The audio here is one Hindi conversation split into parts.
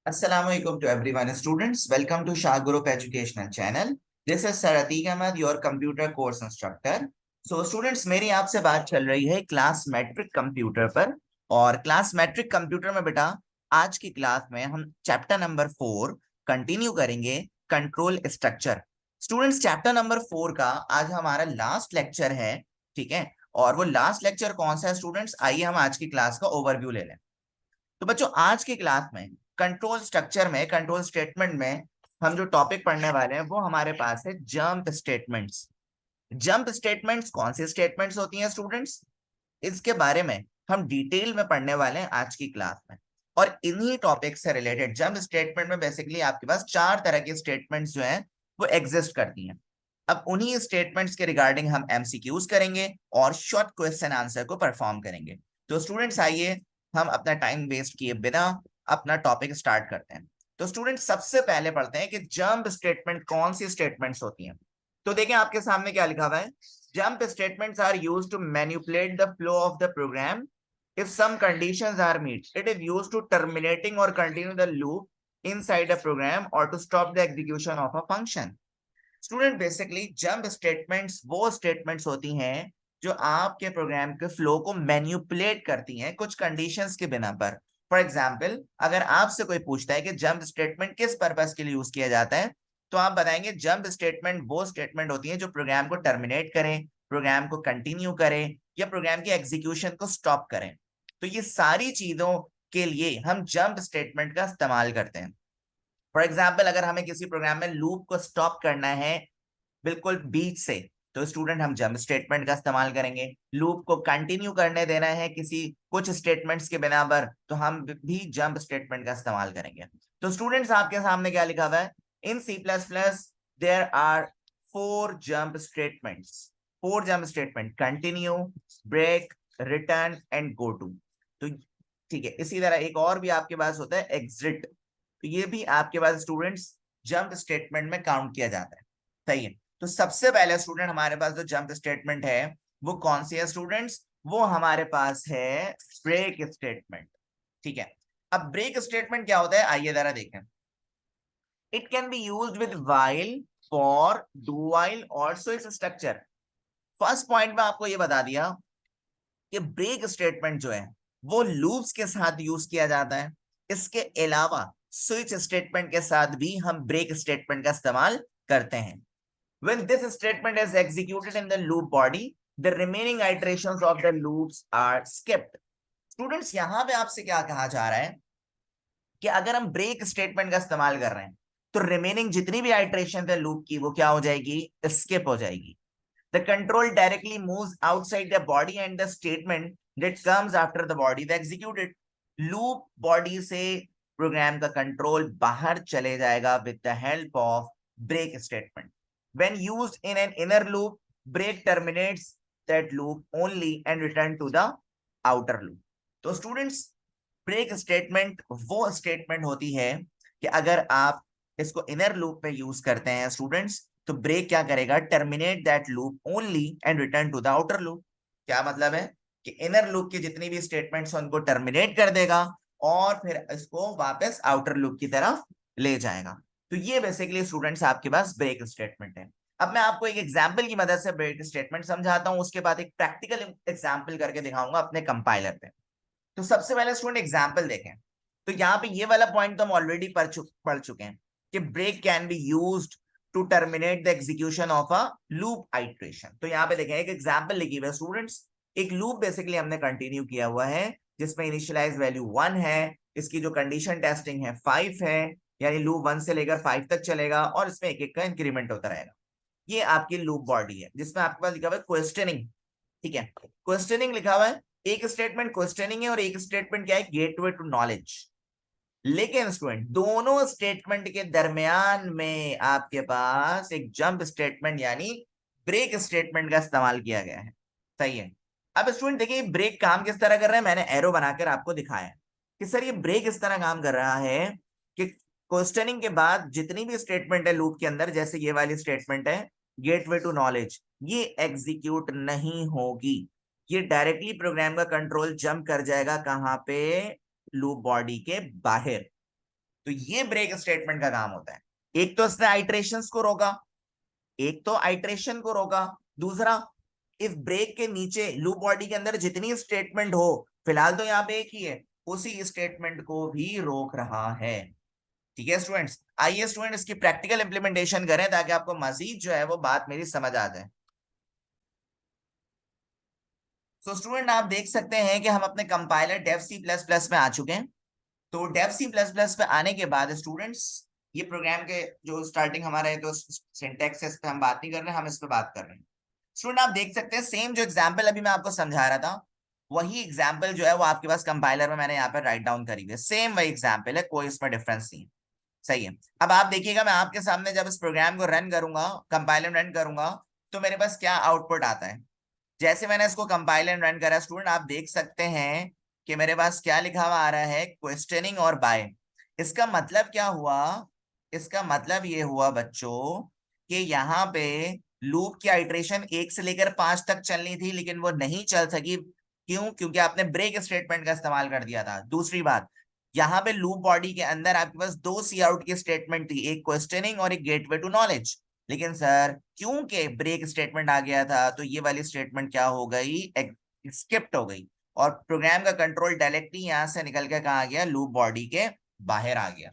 Assalamualaikum to everyone, students. Welcome to Shah Group Educational Channel. This is Sir Atiq Ahmed, your computer course instructor. So, students, मेरी आपसे बात चल रही है क्लास मैट्रिक कंप्यूटर पर। और क्लास मैट्रिक कंप्यूटर में बेटा आज की क्लास में हम चैप्टर नंबर 4 कंटिन्यू करेंगे, control structure. Students, chapter number 4 का आज हमारा लास्ट लेक्चर है, ठीक है। और वो लास्ट लेक्चर कौन सा है स्टूडेंट्स, आइए हम आज की क्लास का ओवरव्यू ले लें। तो बच्चों, आज की क्लास में कंट्रोल स्ट्रक्चर में, कंट्रोल स्टेटमेंट में हम जो टॉपिक पढ़ने वाले हैं वो हमारे पास है जंप स्टेटमेंट्स। जंप स्टेटमेंट्स कौन सी स्टेटमेंट्स होती हैं स्टूडेंट्स, इसके बारे में हम डिटेल में पढ़ने वाले हैं आज की क्लास में। और इन्हीं टॉपिक से रिलेटेड जंप स्टेटमेंट में बेसिकली आपके पास 4 तरह के स्टेटमेंट्स जो हैं वो एग्जिस्ट करती हैं। अब उन्हीं स्टेटमेंट्स के रिगार्डिंग हम एमसीक्यूज करेंगे और शॉर्ट क्वेश्चन आंसर को परफॉर्म करेंगे। तो स्टूडेंट्स, आइए हम अपना टाइम वेस्ट किए बिना अपना टॉपिक स्टार्ट करते हैं। तो स्टूडेंट, सबसे पहले पढ़ते हैं कि जंप स्टेटमेंट कौन सी स्टेटमेंट्स होती हैं। तो देखें आपके सामने क्या लिखा हुआ है। Jump statements are used to manipulate the flow of the program if some conditions are met. It is used to terminating or continue the loop inside a program or to stop the execution of a function. Student, basically jump statements वो स्टेटमेंट्स होती हैं जो आपके प्रोग्राम के फ्लो को मैन्युपुलेट करती हैं कुछ कंडीशंस के बिना पर। फॉर एग्जांपल, अगर आपसे कोई पूछता है कि जंप स्टेटमेंट किस पर्पस के लिए यूज किया जाता है, तो आप बताएंगे जंप स्टेटमेंट वो स्टेटमेंट होती है जो प्रोग्राम को टर्मिनेट करें, प्रोग्राम को कंटिन्यू करें या प्रोग्राम की एग्जीक्यूशन को स्टॉप करें। तो ये सारी चीजों के लिए हम जंप स्टेटमेंट का इस्तेमाल करते हैं। फॉर एग्जाम्पल, अगर हमें किसी प्रोग्राम में लूप को स्टॉप करना है बिल्कुल बीच से, तो स्टूडेंट हम जंप स्टेटमेंट का इस्तेमाल करेंगे। लूप को कंटिन्यू करने देना है किसी कुछ स्टेटमेंट्स के बिना पर, तो हम भी जंप स्टेटमेंट का इस्तेमाल करेंगे। तो स्टूडेंट्स, आपके सामने क्या लिखा हुआ है, in C plus plus there are 4 jump statements. 4 jump statement, continue, break, return and go to. तो ठीक है, इसी तरह एक और भी आपके पास होता है एग्जिट। तो ये भी आपके पास स्टूडेंट्स जंप स्टेटमेंट में काउंट किया जाता है। सही है। तो सबसे पहले स्टूडेंट हमारे पास जो जंप स्टेटमेंट है वो कौन सी है स्टूडेंट्स, वो हमारे पास है ब्रेक स्टेटमेंट। ठीक है। अब ब्रेक स्टेटमेंट क्या होता है, आइए जरा देखें। It can be used with while, for, do while और स्विच स्ट्रक्चर। फर्स्ट पॉइंट में आपको ये बता दिया कि ब्रेक स्टेटमेंट जो है वो लूप्स के साथ यूज किया जाता है। इसके अलावा स्विच स्टेटमेंट के साथ भी हम ब्रेक स्टेटमेंट का इस्तेमाल करते हैं। When this statement is executed in the loop body, the remaining iterations of the loops are skipped. Students, यहां पे आपसे क्या कहा जा रहा है कि अगर हम ब्रेक स्टेटमेंट का इस्तेमाल कर रहे हैं तो रिमेनिंग जितनी भी आइट्रेशन है लूप की वो क्या हो जाएगी, स्किप हो जाएगी। The control directly moves outside the body and the statement that comes after the body is executed. Loop body से प्रोग्राम का कंट्रोल बाहर चले जाएगा with the help of break statement. When used in an inner loop, break terminates that loop only and return to the outer loop. तो स्टूडेंट्स, ब्रेक स्टेटमेंट वो स्टेटमेंट होती है कि अगर आप इसको इनर लूप में यूज करते हैं स्टूडेंट्स, तो ब्रेक क्या करेगा, terminate that loop only and return to the outer loop. क्या मतलब है कि इनर लूप की जितनी भी स्टेटमेंट्स हैं उनको टर्मिनेट कर देगा और फिर इसको वापस आउटर लूप की तरफ ले जाएगा। तो ये बेसिकली स्टूडेंट्स आपके पास ब्रेक स्टेटमेंट है। अब मैं आपको एक एग्जाम्पल की मदद से ब्रेक स्टेटमेंट समझाता हूं, उसके बाद एक प्रैक्टिकल एग्जाम्पल करके दिखाऊंगा अपने कंपाइलर पे। तो सबसे पहले स्टूडेंट एग्जाम्पल देखें। तो यहाँ पे ये वाला पॉइंट तो हम ऑलरेडी पढ़ चुके हैं कि break can be used to terminate the execution of a loop iteration. तो यहाँ पे देखें एक एग्जाम्पल लिखी हुई है स्टूडेंट्स। एक लूप बेसिकली हमने कंटिन्यू किया हुआ है जिसमें इनिशियलाइज वैल्यू 1 है, इसकी जो कंडीशन टेस्टिंग है 5 है, यानी लूप 1 से लेकर 5 तक चलेगा और इसमें एक एक का इंक्रीमेंट होता रहेगा। ये आपकी लूप बॉडी है जिसमें आपके पास लिखा हुआ है क्वेश्चनिंग। ठीक है, क्वेश्चनिंग लिखा हुआ है। एक स्टेटमेंट क्वेश्चनिंग है और एक स्टेटमेंट क्या है, गेटवे टू नॉलेज। लेकिन स्टूडेंट दोनों स्टेटमेंट के दरमियान में आपके पास एक जंप स्टेटमेंट यानी ब्रेक स्टेटमेंट का इस्तेमाल किया गया है। सही है। अब स्टूडेंट देखिए ब्रेक काम किस तरह कर रहा है, मैंने एरो बनाकर आपको दिखाया कि सर ये ब्रेक इस तरह काम कर रहा है कि क्वेश्चनिंग के बाद जितनी भी स्टेटमेंट है लूप के अंदर, जैसे ये वाली स्टेटमेंट है गेटवे टू नॉलेज, ये एग्जीक्यूट नहीं होगी। ये डायरेक्टली प्रोग्राम का कंट्रोल जंप कर जाएगा कहां पे, लूप बॉडी के बाहर। तो ये ब्रेक स्टेटमेंट का काम होता है। एक तो इसने आइट्रेशंस को रोका, एक तो आइट्रेशन को रोका, दूसरा इस ब्रेक के नीचे लूप बॉडी के अंदर जितनी स्टेटमेंट हो, फिलहाल तो यहाँ पे एक ही है, उसी स्टेटमेंट को भी रोक रहा है। ठीक है स्टूडेंट्स, आइए स्टूडेंट इसकी प्रैक्टिकल इंप्लीमेंटेशन करें ताकि आपको मजीद जो है वो बात मेरी समझ आ जाए। तो स्टूडेंट आप देख सकते हैं कि हम अपने compiler Dev C plus plus में आ चुके हैं। तो डेव सी प्लस प्लस पे आने के बाद स्टूडेंट्स, ये प्रोग्राम के जो स्टार्टिंग हमारा है, तो सिंटैक्स इस पे हम बात नहीं कर रहे हैं, हम इस पे बात कर रहे हैं। स्टूडेंट आप देख सकते हैं सेम जो एग्जाम्पल अभी मैं आपको समझा रहा था, वही एग्जाम्पल जो है वो आपके पास कंपाइलर में मैंने यहाँ पे राइट डाउन करी हुई है। सेम वही एग्जाम्पल है, कोई इसमें डिफरेंस नहीं है। सही है। अब आप देखिएगा मैं आपके सामने जब इस प्रोग्राम को रन करूंगा, कंपाइलर रन करूंगा, तो मेरे पास क्या आउटपुट आता है। जैसे मैंने इसको कंपाइल एंड रन करा स्टूडेंट, आप देख सकते हैं कि मेरे पास क्या लिखा हुआ आ रहा है, क्वेश्चनिंग और बाय। इसका मतलब क्या हुआ, इसका मतलब ये हुआ बच्चों कि यहाँ पे लूप की आइट्रेशन 1 से लेकर 5 तक चलनी थी, लेकिन वो नहीं चल सकी। क्यों? क्योंकि आपने ब्रेक स्टेटमेंट का इस्तेमाल कर दिया था। दूसरी बात, यहाँ पे लूप बॉडी के अंदर आपके पास दो सी आउट की स्टेटमेंट थी, एक क्वेश्चनिंग और एक गेटवे टू नॉलेज। लेकिन सर क्योंकि ब्रेक स्टेटमेंट आ गया था, तो ये वाली स्टेटमेंट क्या हो गई, स्किप्ट हो गई, और प्रोग्राम का कंट्रोल डायरेक्टली यहां से निकल के कहा गया, लूप बॉडी के बाहर आ गया।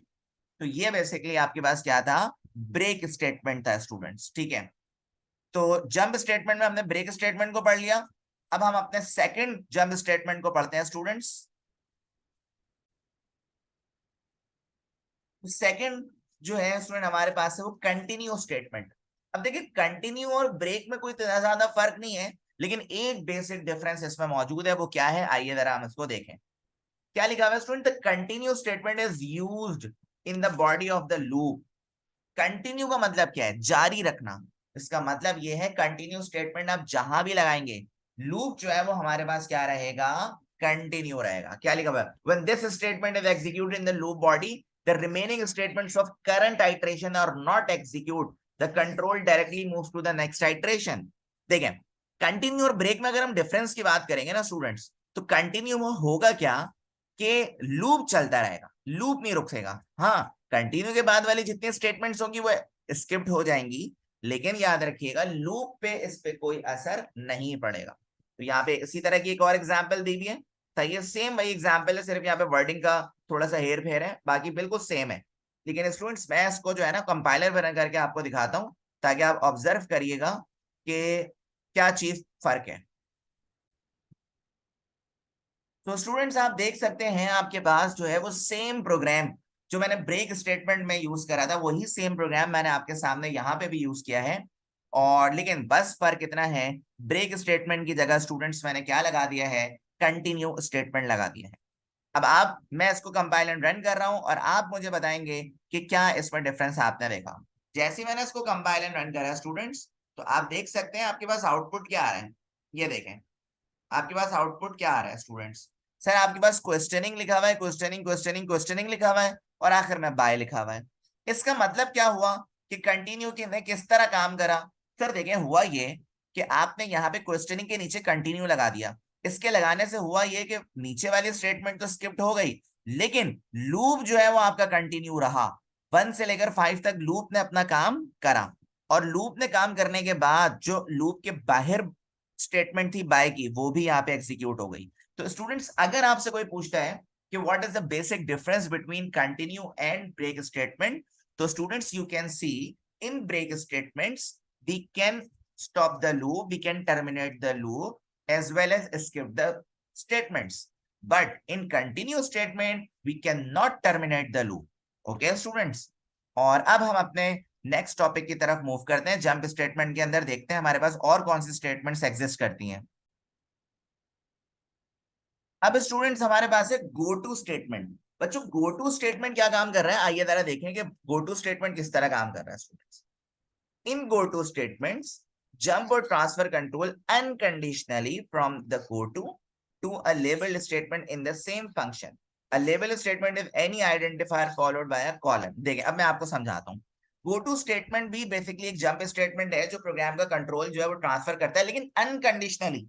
तो ये बेसिकली आपके पास क्या था, ब्रेक स्टेटमेंट था स्टूडेंट्स। ठीक है, तो जंप स्टेटमेंट में हमने ब्रेक स्टेटमेंट को पढ़ लिया। अब हम अपने सेकंड जंप स्टेटमेंट को पढ़ते हैं स्टूडेंट्स। सेकंड जो है स्टूडेंट हमारे पास है वो कंटिन्यू स्टेटमेंट। अब देखिए कंटिन्यू और ब्रेक में कोई इतना ज्यादा फर्क नहीं है, लेकिन एक बेसिक डिफरेंस इसमें मौजूद है। वो क्या है, आइए जरा हम इसको देखें। क्या लिखा हुआ है student, the continue statement is used in the body of the loop. Continue का मतलब क्या है, जारी रखना। इसका मतलब ये है कंटिन्यू स्टेटमेंट आप जहां भी लगाएंगे, लूप जो है वो हमारे पास क्या रहेगा, कंटिन्यू रहेगा। क्या लिखा हुआ है, when this statement is executed in the loop body, the remaining statements of current iteration are not execute, the control directly moves to the next iteration. देखें, कंटिन्यू और ब्रेक में अगर हम डिफरेंस की बात करेंगे ना स्टूडेंट्स, तो कंटिन्यू में होगा क्या कि लूप चलता रहेगा, लूप नहीं रुकेगा। हाँ, कंटिन्यू के बाद वाली जितनी स्टेटमेंट्स होंगी वो स्किप्ट हो जाएंगी, लेकिन याद रखिएगा लूप पे इस पे कोई असर नहीं पड़ेगा। तो यहाँ पे इसी तरह की एक और एग्जांपल दी हुई है। सही है, सेम वही एग्जांपल है, सिर्फ यहाँ पे वर्डिंग का थोड़ा सा हेर फेर है, बाकी बिल्कुल सेम है। लेकिन स्टूडेंट्स मैं इसको जो है ना कंपाइलर बना करके आपको दिखाता हूँ, ताकि आप ऑब्जर्व करिएगा कि क्या चीज फर्क है। तो स्टूडेंट्स आप देख सकते हैं आपके पास जो है वो सेम प्रोग्राम जो मैंने ब्रेक स्टेटमेंट में यूज करा था, वही सेम प्रोग्राम मैंने आपके सामने यहाँ पे भी यूज किया है। और लेकिन बस फर्क इतना है, ब्रेक स्टेटमेंट की जगह स्टूडेंट्स मैंने क्या लगा दिया है, कंटिन्यू स्टेटमेंट लगा दिया है। अब आप, मैं इसको कंपाइल एंड रन कर रहा हूं और आप मुझे बताएंगे कि क्या इसमें डिफरेंस आपने देखा। जैसे ही मैंने इसको कंपाइल एंड रन करा स्टूडेंट्स, तो आप देख सकते हैं आपके पास आउटपुट क्या आ रहा है। ये देखें, आपके पास आउटपुट क्या आ रहा है स्टूडेंट्स। सर आपके पास क्वेश्चनिंग लिखा हुआ है, क्वेश्चनिंग क्वेश्चनिंग क्वेश्चनिंग लिखा हुआ है, और आखिर में बाय लिखा हुआ है। इसका मतलब क्या हुआ कि कंटिन्यू ने किस तरह काम करा। सर देखें, हुआ ये कि आपने यहाँ पे क्वेश्चनिंग के नीचे कंटिन्यू लगा दिया। इसके लगाने से हुआ ये कि नीचे वाली स्टेटमेंट तो स्किप्ट हो गई, लेकिन लूप जो है वो आपका कंटिन्यू रहा। 1 से लेकर 5 तक लूप ने अपना काम करा, और लूप ने काम करने के बाद जो लूप के बाहर स्टेटमेंट थी बाय की, वो भी यहाँ पे एग्जीक्यूट हो गई। तो स्टूडेंट्स अगर आपसे कोई पूछता है कि what is the basic difference between continue and break statement, तो students you can see in break statements we can stop the loop, we can terminate the loop as well as skip the statements, but in continue statement we cannot terminate the loop. Okay students, और अब हम अपने नेक्स्ट टॉपिक की तरफ मूव करते हैं। जंप स्टेटमेंट के अंदर देखते हैं हमारे पास और कौन सी स्टेटमेंट्स एग्जिस्ट करती हैं। अब स्टूडेंट्स हमारे पास है गो टू स्टेटमेंट। बच्चों गो टू स्टेटमेंट क्या काम कर रहा है, आइए जरा देखें कि गो टू स्टेटमेंट किस तरह काम कर रहा है students. In go two statements, jump or transfer control unconditionally from the goto to a labeled statement in the same function. A labeled statement is any identifier followed by a column. देखिए अब मैं आपको समझाता हूँ। गो टू स्टेटमेंट भी बेसिकली एक जंप स्टेटमेंट है जो प्रोग्राम का कंट्रोल जो है वो ट्रांसफर करता है, लेकिन अनकंडीशनली।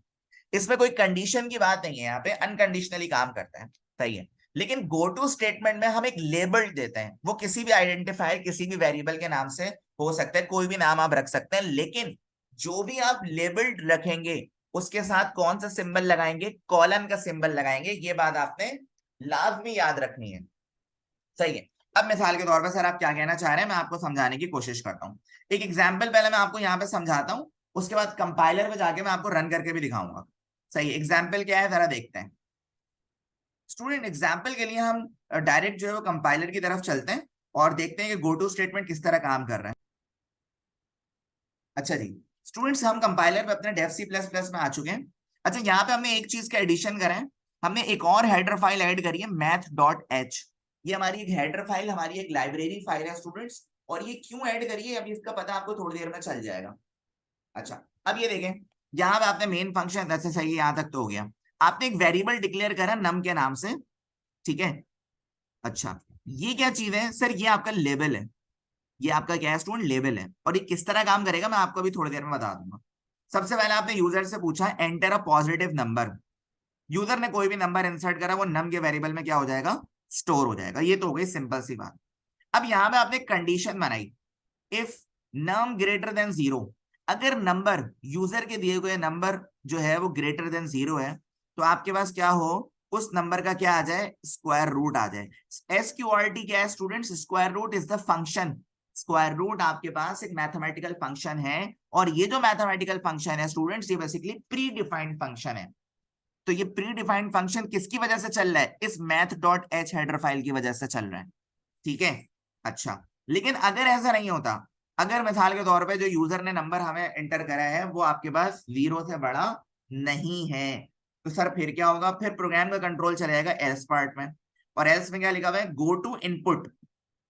इसमें कोई कंडीशन की बात नहीं है, यहाँ पे अनकंडीशनली काम करता है। सही है। लेकिन गो टू स्टेटमेंट में हम एक लेबल देते हैं, वो किसी भी आइडेंटिफायर किसी भी वेरिएबल के नाम से हो सकता है, कोई भी नाम आप रख सकते हैं, लेकिन जो भी आप लेबल रखेंगे उसके साथ कौन सा सिंबल लगाएंगे, कॉलन का सिंबल लगाएंगे, ये बात आपने लाजमी याद रखनी है। सही है। अब मिसाल के तौर पर सर आप क्या कहना चाह रहे हैं, मैं आपको समझाने की कोशिश करता हूं। एक एग्जाम्पल पहले मैं आपको यहाँ पे समझाता हूं, उसके बाद कंपाइलर पे जाके मैं आपको रन करके भी दिखाऊंगा। सही, एग्जाम्पल क्या है जरा देखते हैं। स्टूडेंट एग्जाम्पल के लिए हम डायरेक्ट जो है वो कंपाइलर की तरफ चलते हैं और देखते हैं कि गो टू स्टेटमेंट किस तरह काम कर रहा है। अच्छा जी स्टूडेंट्स, हम कंपाइलर पे अपने डेफ सी प्लस प्लस में आ चुके हैं। अच्छा, यहाँ पे हमने एक चीज का एडिशन करा है, हमने एक और हेडर फाइल ऐड करी है math.h। ये हमारी एक हेडर फाइल, हमारी एक लाइब्रेरी फाइल है स्टूडेंट्स, और ये क्यों ऐड करी है अभी इसका पता आपको थोड़ी देर में चल जाएगा। अच्छा, अब ये देखें, यहाँ पे आपने मेन फंक्शन ऐसे सही है, यहाँ तक तो हो गया। आपने एक वेरिएबल डिक्लेयर करा नम के नाम से, ठीक है। अच्छा, ये क्या चीज है सर, ये आपका लेबल है, ये आपका क्या है स्टूडेंट, लेवल है। और ये किस तरह काम करेगा मैं आपको अभी थोड़ी देर में बता दूंगा। सबसे पहले आपने यूजर से पूछा enter a positive number, user ने कोई भी नंबर इंसर्ट करा, वो नम के वेरिएबल में क्या हो जाएगा, स्टोर हो जाएगा। ये तो हो गई सिंपल सी बात। अब यहां पे आपने कंडीशन बनाई, इफ नम ग्रेटर देन 0, अगर नंबर यूजर के दिए हुए नंबर जो है वो ग्रेटर देन 0 है, तो आपके पास क्या हो, उस नंबर का क्या आ जाए, स्क्वायर रूट आ जाए। SQRT क्या है students, square root is the function. Square root आपके पास एक मैथमेटिकल फंक्शन है, और ये जो मैथमेटिकल फंक्शन है स्टूडेंट्स, ये बेसिकली प्री डिफाइंड फंक्शन है। तो ये प्री डिफाइंड फंक्शन किसकी वजह से चल रहा है, इस math.h हेडर फाइल की वजह से चल रहा है, ठीक है। अच्छा, लेकिन अगर ऐसा नहीं होता, अगर मिसाल के तौर पे जो यूजर ने नंबर हमें एंटर करा है वो आपके पास 0 से बड़ा नहीं है, तो सर फिर क्या होगा, फिर प्रोग्राम का कंट्रोल चला जाएगा एल्स पार्ट में। और एल्स में क्या लिखा हुआ है, गो टू इनपुट,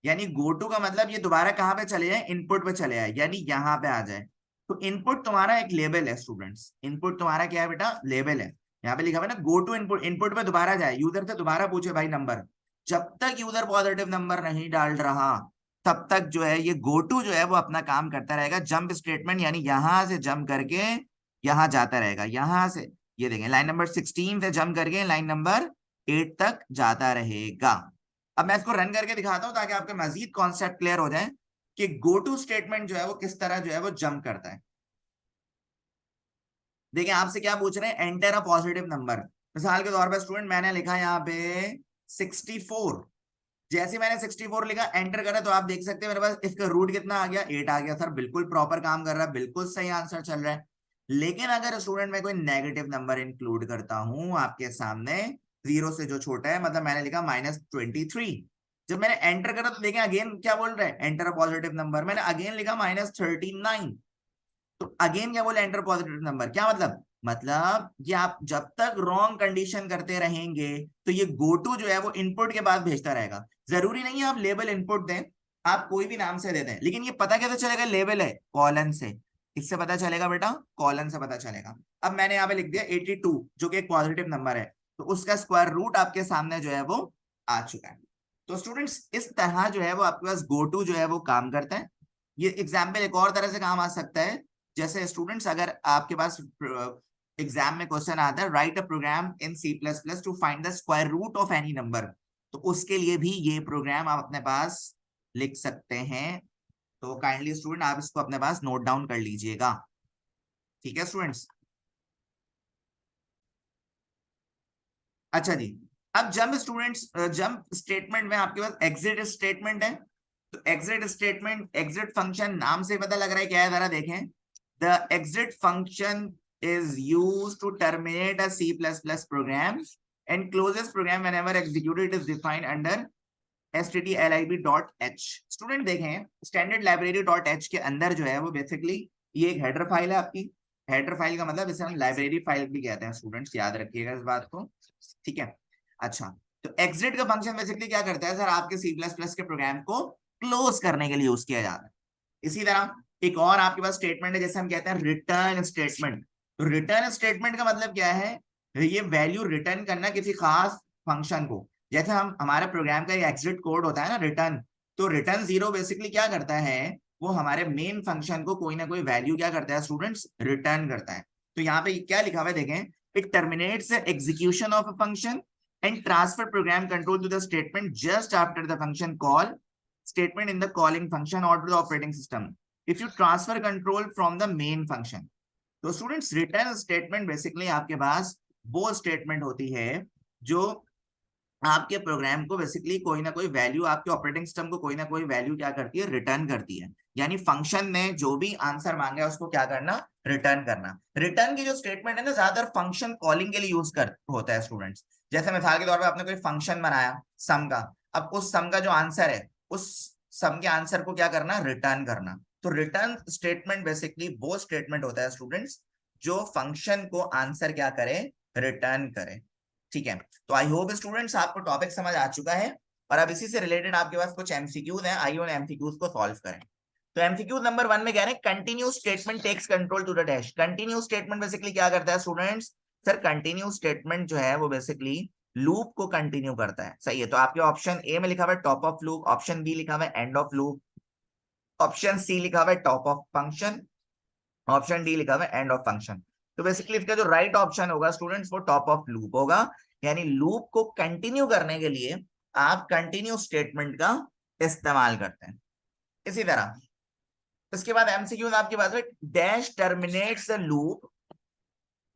यानी गो टू का मतलब ये दोबारा कहां पे चले जाए, इनपुट पे चले जाए, यानी यहां पे आ जाए। तो इनपुट तुम्हारा एक लेबल है स्टूडेंट्स, इनपुट तुम्हारा क्या है बेटा, लेबल है। यहाँ पे लिखा हुआ है ना गो टू इनपुट, इनपुट पे दोबारा जाए, यूजर से दोबारा पूछे भाई नंबर। जब तक यूजर पॉजिटिव नंबर नहीं डाल रहा, तब तक जो है ये गो टू जो है वो अपना काम करता रहेगा। जंप स्टेटमेंट यानी यहां से जंप करके यहां जाता रहेगा, यहां से, ये देखें लाइन नंबर 16 से जंप करके लाइन नंबर 8 तक जाता रहेगा। अब मैं इसको रन करके दिखाता हूं ताकि आपके मजीद कॉन्सेप्ट क्लियर हो जाए कि गो टू स्टेटमेंट जो है वो किस तरह जो है वो जंप करता है। देखिए आपसे क्या पूछ रहे हैं, एंटर अ पॉजिटिव नंबर। मिसाल के तौर पर स्टूडेंट मैंने लिखा यहाँ पे 64, जैसे मैंने 64 लिखा एंटर करा, तो आप देख सकते हैं मेरे पास इसका रूट कितना आ गया, 8 आ गया। सर बिल्कुल प्रॉपर काम कर रहा है, बिल्कुल सही आंसर चल रहा है। लेकिन अगर स्टूडेंट मैं कोई नेगेटिव नंबर इंक्लूड करता हूं आपके सामने, 0 से जो छोटा है, मतलब मैंने लिखा -23, जब मैंने एंटर करा तो देखें अगेन क्या बोल रहा है, एंटर अ पॉजिटिव नंबर। मैंने अगेन लिखा -39, तो अगेन क्या बोले, एंटर पॉजिटिव नंबर। क्या मतलब ये आप जब तक रॉन्ग कंडीशन करते रहेंगे तो ये गो टू जो है वो इनपुट के बाद भेजता रहेगा। जरूरी नहीं है आप लेबल इनपुट दें, आप कोई भी नाम से दे दें, लेकिन ये पता कैसे चलेगा, लेबल है कॉलन से, इससे पता चलेगा बेटा, कॉलन से पता चलेगा। अब मैंने यहाँ पे लिख दिया 82 जो कि एक पॉजिटिव नंबर है, तो उसका स्क्वायर रूट आपके सामने जो है वो आ चुका है। तो स्टूडेंट्स इस तरह जो है वो आपके पास गो टू जो है वो काम करता है। ये एग्जाम्पल एक और तरह से काम आ सकता है, जैसे स्टूडेंट्स अगर आपके पास एग्जाम में क्वेश्चन आता है write a program in C plus plus to find the square root of any number, तो उसके लिए भी ये प्रोग्राम आप अपने पास लिख सकते हैं। तो काइंडली स्टूडेंट आप इसको अपने पास नोट डाउन कर लीजिएगा, ठीक है स्टूडेंट्स। अच्छा जी, अब जंप स्टूडेंट्स, जंप स्टेटमेंट में आपके पास एग्जिट स्टेटमेंट है। तो एग्जिट स्टेटमेंट, एग्जिट फंक्शन नाम से पता लग रहा है क्या है, जरा देखें। The exit function is used to terminate a C++ program and closes program whenever executed is defined under stdlib.h। Student देखें स्टैंडर्ड लाइब्रेरी डॉट एच के अंदर जो है वो बेसिकली ये एक हेडर फाइल है आपकी। हेडर फाइल का मतलब इसे हम लाइब्रेरी फाइल भी कहते हैं स्टूडेंट्स, याद रखिएगा इस बात को, ठीक है। अच्छा, तो एग्जिट का फंक्शन बेसिकली क्या करता है सर, आपके C++ के प्रोग्राम को क्लोज करने के लिए यूज किया जाता है। इसी तरह एक और आपके पास स्टेटमेंट है जैसे हम कहते हैं रिटर्न स्टेटमेंट। तो रिटर्न स्टेटमेंट का मतलब क्या है, ये वैल्यू रिटर्न करना किसी खास फंक्शन को। जैसे हम हमारे प्रोग्राम का एग्जिट कोड होता है ना रिटर्न, तो रिटर्न 0 बेसिकली क्या करता है, वो हमारे मेन फंक्शन को कोई ना कोई वैल्यू क्या करता है स्टूडेंट्स, रिटर्न करता है। तो यहाँ पे क्या लिखा हुआ है देखें, it terminates execution of a function and transfer program control to the statement just after the function call statement in the calling function or to the operating system if you transfer control from the main function. तो स्टूडेंट्स रिटर्न स्टेटमेंट बेसिकली आपके पास वो स्टेटमेंट होती है जो आपके प्रोग्राम को बेसिकली कोई ना कोई वैल्यू, आपके ऑपरेटिंग सिस्टम को कोई ना कोई वैल्यू क्या करती है, रिटर्न करती है। यानी फंक्शन ने जो भी आंसर मांगा है उसको क्या करना, रिटर्न करना। रिटर्न की जो स्टेटमेंट है ना ज्यादातर फंक्शन कॉलिंग के लिए यूज कर होता है स्टूडेंट्स। जैसे मिसाल के तौर पर आपने कोई फंक्शन बनाया सम का, अब उस सम का जो आंसर है उस सम के आंसर को क्या करना, रिटर्न करना। तो रिटर्न स्टेटमेंट बेसिकली वो स्टेटमेंट होता है स्टूडेंट्स जो फंक्शन को आंसर क्या करे, रिटर्न करे। ठीक है, तो आई होप स्टूडेंट्स आपको टॉपिक समझ आ चुका है और अब इसी से रिलेटेड आपके पास कुछ एमसीक्यूज हैं, आइए उन एमसीक्यूज को सॉल्व करें। तो एमसीक्यू नंबर 1 में कह रहे हैं continue statement takes control to the dash. Continue statement basically क्या करता है स्टूडेंट्स, सर कंटिन्यू स्टेटमेंट जो है वो बेसिकली लूप को कंटिन्यू करता है। सही है, तो आपके ऑप्शन ए में लिखा हुआ है top of loop, option B लिखा हुआ है end of loop, option C लिखा हुआ है top of function, option D लिखा हुआ है एंड ऑफ फंक्शन। तो बेसिकली इसका जो राइट ऑप्शन होगा स्टूडेंट्स वो टॉप ऑफ लूप होगा। यानी लूप को कंटिन्यू करने के लिए आप कंटिन्यू स्टेटमेंट का इस्तेमाल करते हैं। इसी तरह इसके बाद एमसीक्यू आपके पास है डैश टर्मिनेट्स द लूप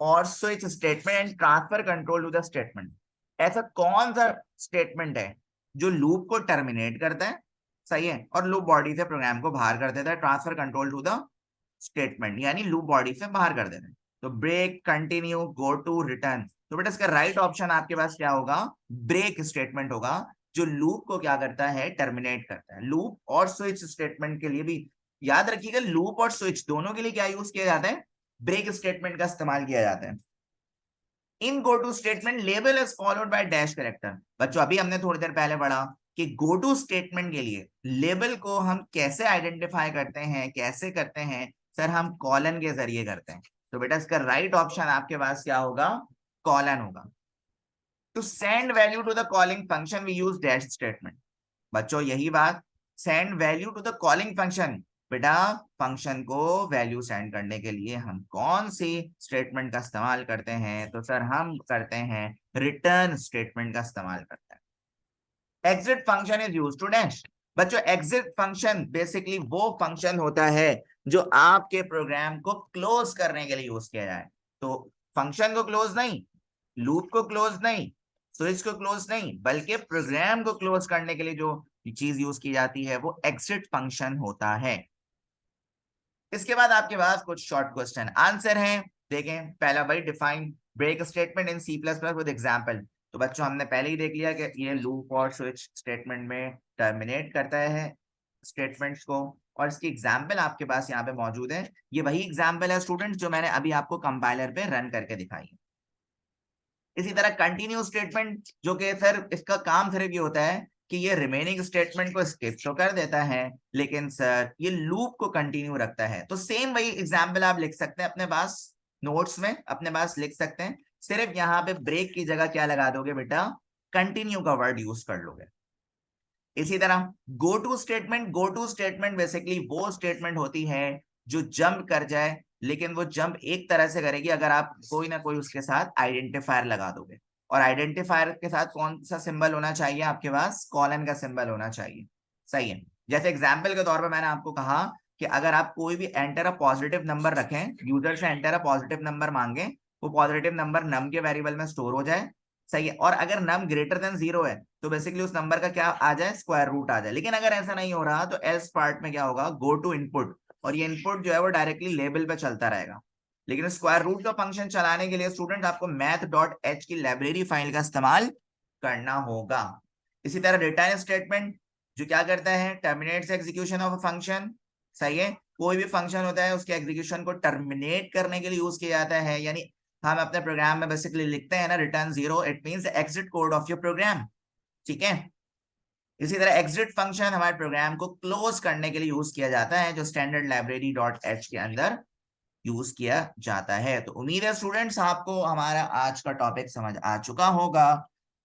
और switch statement and transfer control to the statement. ऐसा कौन सा स्टेटमेंट है जो लूप को टर्मिनेट करता है, सही है, और लूप बॉडी से प्रोग्राम को बाहर कर देता है, transfer control to the statement यानी लूप बॉडी से बाहर कर देते हैं। तो break, continue, go to, return. तो बेटा इसका राइट ऑप्शन आपके पास क्या होगा, ब्रेक स्टेटमेंट होगा जो लूप को क्या करता है, टर्मिनेट करता है। लूप और स्विच स्टेटमेंट के लिए भी याद रखिएगा, लूप और स्विच दोनों के लिए क्या यूज किया जाता है, ब्रेक स्टेटमेंट का इस्तेमाल किया जाता है। In go to statement label is followed by dash character. बच्चों अभी हमने थोड़ी देर पहले पढ़ा कि गो टू स्टेटमेंट के लिए लेबल को हम कैसे आइडेंटिफाई करते हैं, कैसे करते हैं सर, हम कॉलन के जरिए करते हैं। तो बेटा इसका राइट ऑप्शन आपके पास क्या होगा, कॉलन होगा। To send value to the calling function we use dash statement. बच्चों यही बात, send value to the calling function, बेटा फंक्शन को वैल्यू सेंड करने के लिए हम कौन सी स्टेटमेंट का इस्तेमाल करते हैं, तो सर हम करते हैं रिटर्न स्टेटमेंट का इस्तेमाल करते हैं। Exit function is used to dash. बच्चों एग्जिट फंक्शन बेसिकली वो फंक्शन होता है जो आपके प्रोग्राम को क्लोज करने के लिए यूज किया जाए। तो फंक्शन को क्लोज नहीं, लूप को क्लोज नहीं, स्विच को क्लोज नहीं, बल्कि प्रोग्राम को क्लोज करने के लिए जो चीज यूज की जाती है वो एग्जिट फंक्शन होता है। इसके बाद आपके पास कुछ शॉर्ट क्वेश्चन आंसर हैं, देखें। पहला भाई define break statement in C++ with example. तो बच्चों हमने पहले ही देख लिया कि ये लूप और स्विच स्टेटमेंट में टर्मिनेट करता है स्टेटमेंट्स को, और इसकी एग्जांपल आपके पास यहाँ पे मौजूद है। ये वही एग्जांपल है स्टूडेंट्स जो मैंने अभी आपको कंपाइलर पे रन करके दिखाई है। इसी तरह कंटिन्यू स्टेटमेंट जो कि सर इसका काम सिर्फ ये होता है कि ये रिमेनिंग स्टेटमेंट को स्किप तो कर देता है लेकिन सर ये लूप को कंटिन्यू रखता है। तो सेम वही एग्जांपल आप लिख सकते हैं अपने पास, नोट्स में अपने पास लिख सकते हैं, सिर्फ यहाँ पे ब्रेक की जगह क्या लगा दोगे बेटा, कंटिन्यू का वर्ड यूज कर लोगे। इसी तरह go to statement, go to statement basically वो स्टेटमेंट होती है जो जंप कर जाए, लेकिन वो जंप एक तरह से करेगी अगर आप कोई ना कोई उसके साथ आइडेंटिफायर लगा दोगे। और आइडेंटिफायर के साथ कौन सा सिंबल होना चाहिए आपके पास, कॉलन का सिंबल होना चाहिए। सही है, जैसे एग्जाम्पल के तौर पर मैंने आपको कहा कि अगर आप कोई भी एंटर अ पॉजिटिव नंबर रखें, यूजर से एंटर अ पॉजिटिव नंबर मांगे, वो पॉजिटिव नंबर नम के वेरिएबल में स्टोर हो जाए। सही है, और अगर नम ग्रेटर देन 0 है तो बेसिकली उस नंबर का क्या आ जाए, स्क्वायर रूट आ जाए। लेकिन अगर ऐसा नहीं हो रहा तो एल्स पार्ट में क्या होगा, गो टू इनपुट, और ये इनपुट जो है वो डायरेक्टली लेबल पे चलता रहेगा। लेकिन स्क्वायर रूट का फंक्शन चलाने के लिए स्टूडेंट आपको math.h की लाइब्रेरी फाइल का इस्तेमाल करना होगा। इसी तरह रिटर्न स्टेटमेंट जो क्या करता है, terminates execution of a function. सही है, कोई भी फंक्शन होता है उसके एग्जीक्यूशन को टर्मिनेट करने के लिए यूज किया जाता है। यानी हम अपने प्रोग्राम में बेसिकली लिखते हैं ना return 0, it means exit code of your program. ठीक है, इसी तरह एग्जिट फंक्शन हमारे प्रोग्राम को क्लोज करने के लिए यूज किया जाता है जो स्टैंडर्ड लाइब्रेरी डॉट एच के अंदर यूज किया जाता है। तो उम्मीद है स्टूडेंट्स आपको हमारा आज का टॉपिक समझ आ चुका होगा।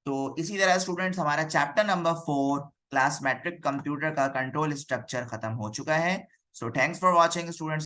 तो इसी तरह स्टूडेंट्स हमारा chapter number 4 class matric computer का कंट्रोल स्ट्रक्चर खत्म हो चुका है। So thanks for watching students.